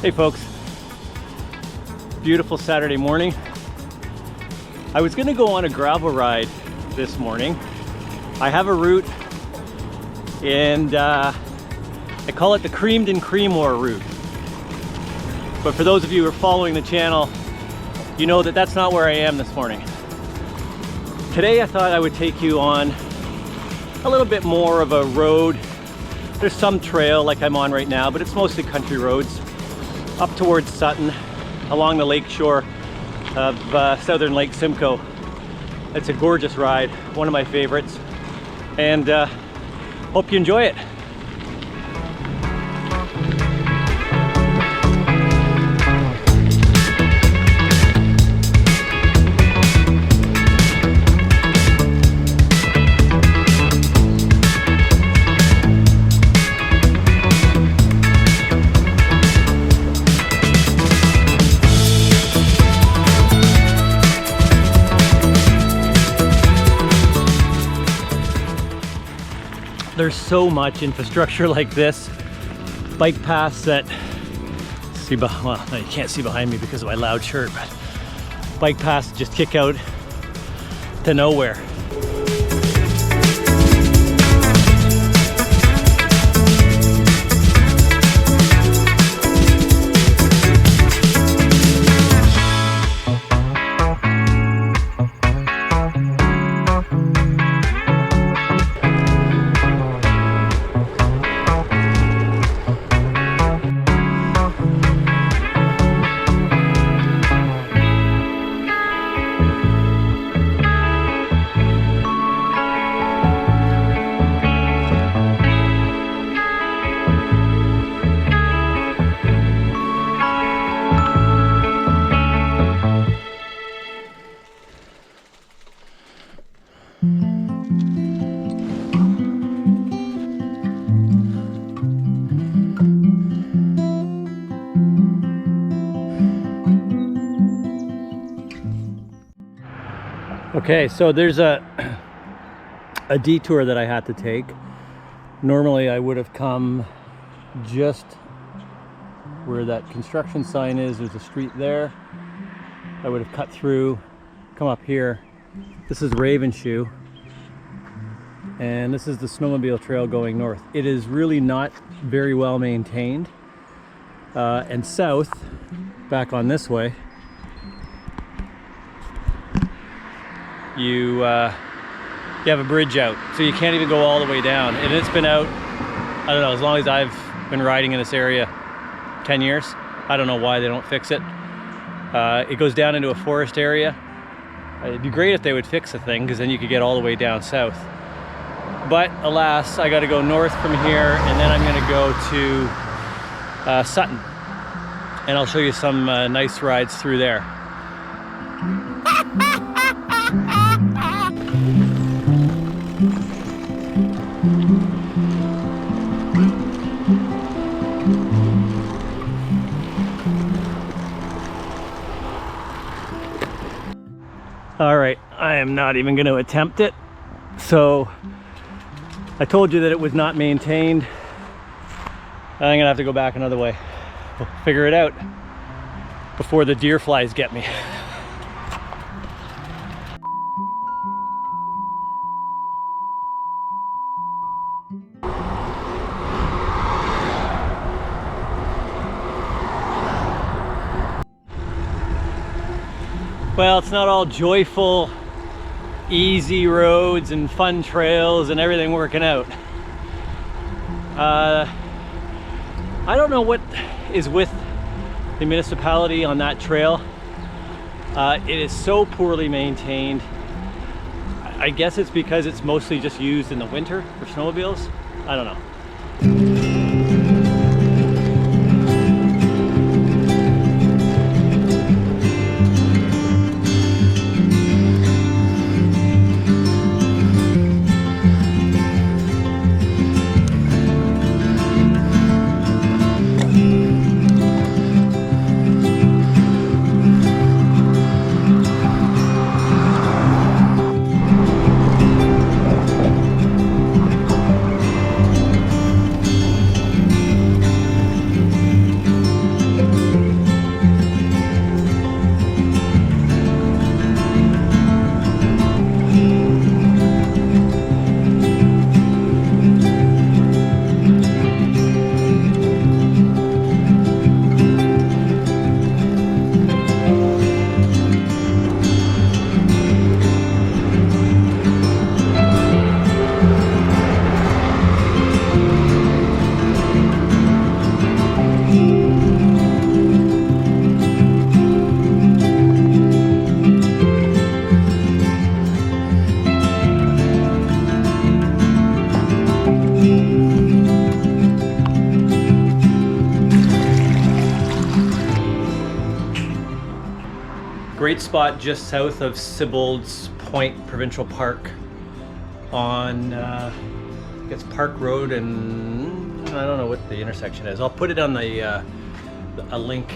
Hey folks, beautiful Saturday morning. I was gonna go on a gravel ride this morning. I have a route and I call it the Creamed and Creamore route. But for those of you who are following the channel, you know that that's not where I am this morning. Today I thought I would take you on a little bit more of a road. There's some trail like I'm on right now, but it's mostly country roads. Up towards Sutton, along the lake shore of southern Lake Simcoe. It's a gorgeous ride, one of my favorites, and hope you enjoy it. There's so much infrastructure like this. Bike paths that, well, you can't see behind me because of my loud shirt, but bike paths just kick out to nowhere. Okay, so there's a detour that I had to take. Normally I would have come just where that construction sign is. There's a street there. I would have cut through, come up here. This is Ravenshoe, and this is the snowmobile trail going north. It is really not very well maintained. And south, back on this way, you have a bridge out, so you can't even go all the way down. And it's been out, I don't know, as long as I've been riding in this area, 10 years. I don't know why they don't fix it. It goes down into a forest area. It'd be great if they would fix the thing, because then you could get all the way down south. But alas, I got to go north from here, and then I'm going to go to Sutton, and I'll show you some nice rides through there. All right, I am not even going to attempt it. So I told you that it was not maintained. I'm gonna have to go back another way. We'll figure it out before the deer flies get me. Well, it's not all joyful, easy roads and fun trails and everything working out. I don't know what is with the municipality on that trail. It is so poorly maintained. I guess it's because it's mostly just used in the winter for snowmobiles. I don't know. great spot just south of Sibbald's Point Provincial Park on I guess Park Road, and I don't know what the intersection is. I'll put it on a link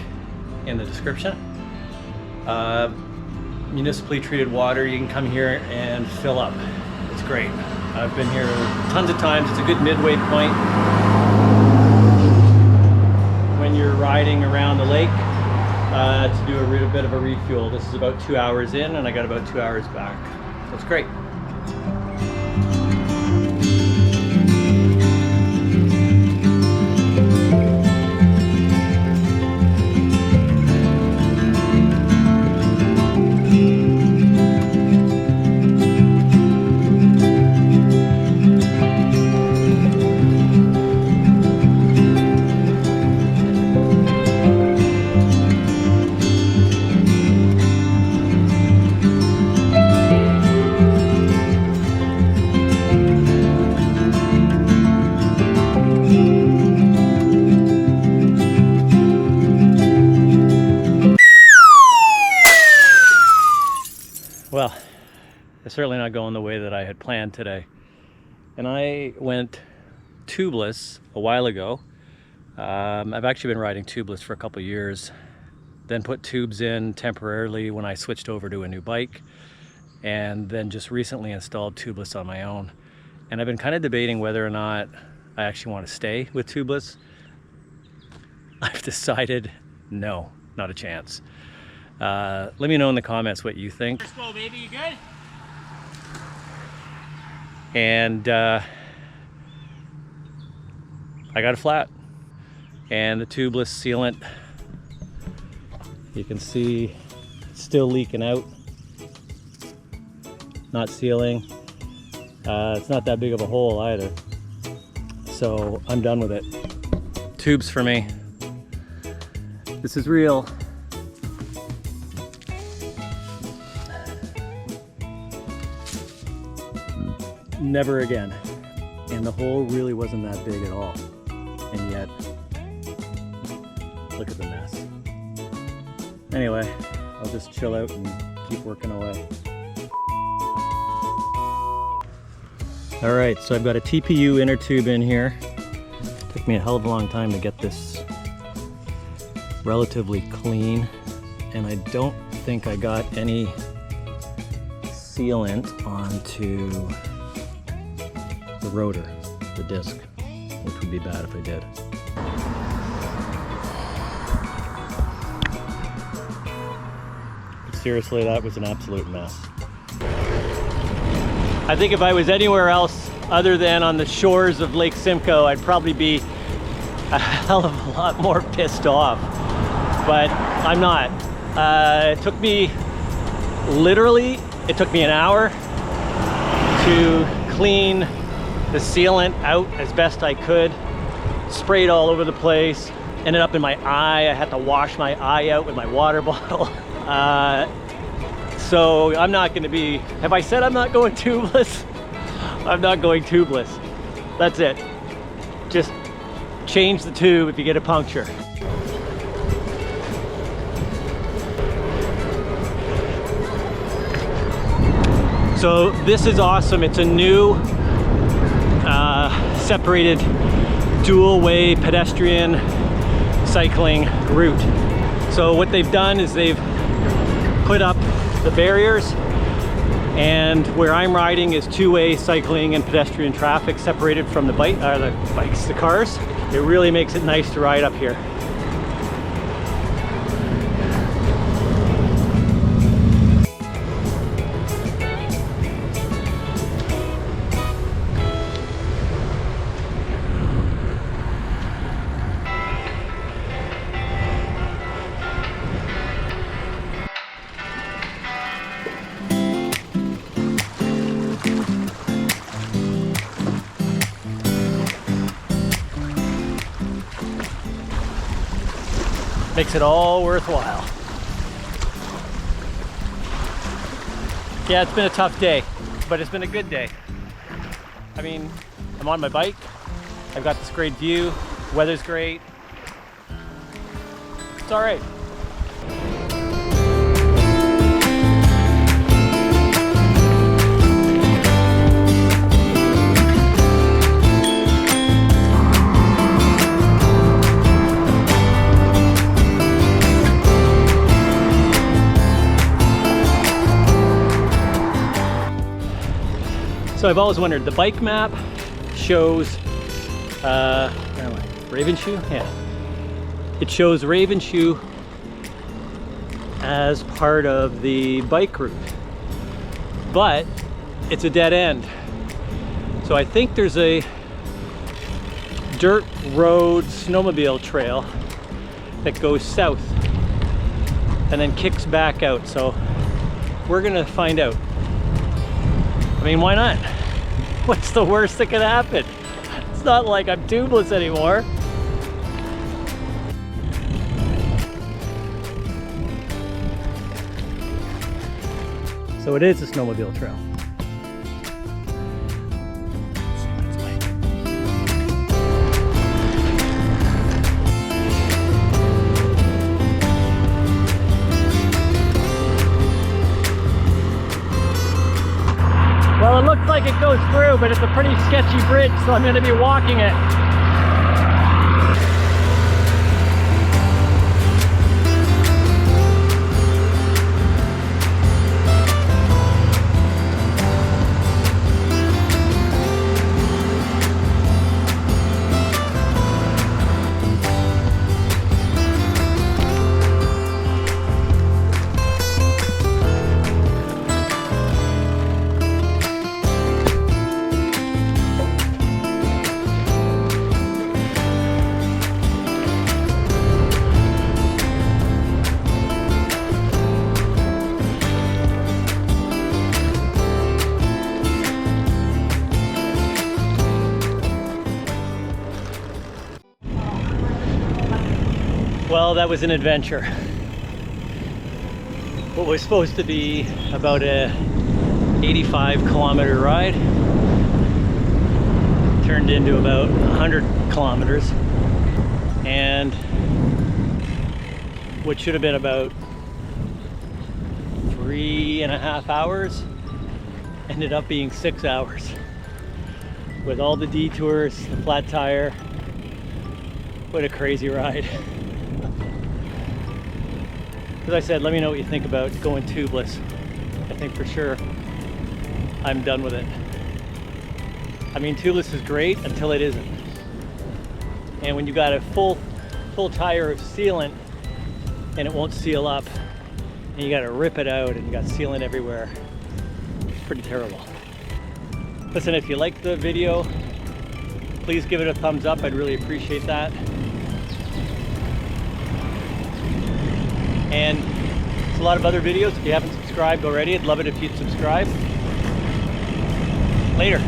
in the description. Municipally treated water. You can come here and fill up. It's great. I've been here tons of times. It's a good midway point when you're riding around the lake to do a bit of a refuel. This is about 2 hours in, and I got about 2 hours back. So it's great. Well, it's certainly not going the way that I had planned today. And I went tubeless a while ago. I've actually been riding tubeless for a couple of years, then put tubes in temporarily when I switched over to a new bike, and then just recently installed tubeless on my own. And I've been kind of debating whether or not I actually want to stay with tubeless. I've decided no, not a chance. Let me know in the comments what you think. Let's go, baby. You good? And I got a flat, and the tubeless sealant, you can see it's still leaking out, not sealing. It's not that big of a hole either, so I'm done with it. Tubes for me. This is real. Never again. And the hole really wasn't that big at all. And yet, look at the mess. Anyway, I'll just chill out and keep working away. All right, so I've got a TPU inner tube in here. Took me a hell of a long time to get this relatively clean. And I don't think I got any sealant onto the rotor, the disc, which would be bad if I did. But seriously, that was an absolute mess. I think if I was anywhere else other than on the shores of Lake Simcoe, I'd probably be a hell of a lot more pissed off. But I'm not. It took me an hour to clean the sealant out as best I could. Sprayed all over the place. Ended up in my eye. I had to wash my eye out with my water bottle. So I'm not going to be, have I said I'm not going tubeless? I'm not going tubeless. That's it. Just change the tube if you get a puncture. So this is awesome. It's a new separated dual-way pedestrian cycling route. So what they've done is they've put up the barriers, and where I'm riding is two-way cycling and pedestrian traffic separated from the cars. It really makes it nice to ride up here. Makes it all worthwhile. Yeah, it's been a tough day, but it's been a good day. I mean, I'm on my bike. I've got this great view. Weather's great. It's all right. So I've always wondered, the bike map shows, where am I? Ravenshoe? Yeah. It shows Ravenshoe as part of the bike route, but it's a dead end. So I think there's a dirt road snowmobile trail that goes south and then kicks back out. So we're gonna find out. I mean, why not? What's the worst that could happen? It's not like I'm tubeless anymore. So it is a snowmobile trail. Well, it looks like it goes through, but it's a pretty sketchy bridge, so I'm going to be walking it. Well, that was an adventure. What was supposed to be about a 85-kilometer ride turned into about 100 kilometers, and what should have been about 3.5 hours ended up being 6 hours with all the detours, the flat tire. What a crazy ride. As I said, let me know what you think about going tubeless. I think for sure I'm done with it. I mean, tubeless is great until it isn't. And when you got a full tire of sealant and it won't seal up, and you got to rip it out and you got sealant everywhere, it's pretty terrible. Listen, if you liked the video, please give it a thumbs up. I'd really appreciate that. And there's a lot of other videos. If you haven't subscribed already, I'd love it if you'd subscribe. Later.